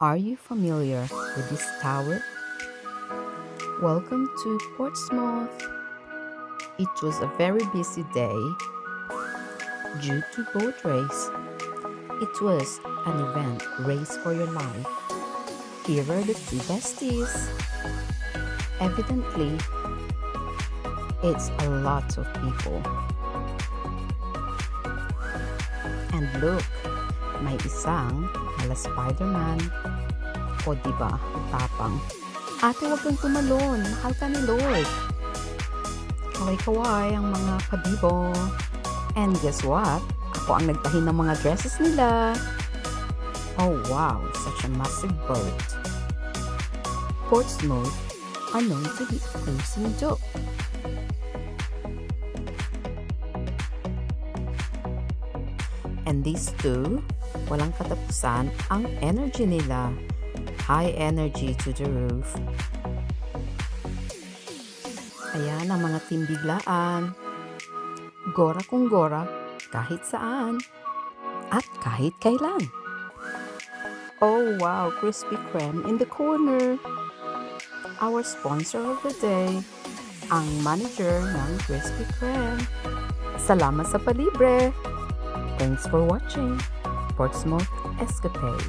Are you familiar with this tower? Welcome to Portsmouth. It was a very busy day due to boat race. It was an event race for your life. Here are the two besties. Evidently, it's a lot of people. And look, may isang ala Spider-Man. O diba, tapang. Ate, huwag kang tumalon. Mahal ka ni Lord. Kaway-kaway ang mga kabibo. And guess what? Ako ang nagtahi ng mga dresses nila. Oh wow, such a massive boat. Portsmouth are known to be a cruising dock. And these two, walang katapusan ang energy nila. High energy to the roof. Ayan ang mga timbiglaan. Gora kung gora, kahit saan. At kahit kailan. Oh wow, Krispy Kreme in the corner. Our sponsor of the day, ang manager ng Krispy Kreme. Salamat sa palibre. Thanks for watching Portsmouth Escapade.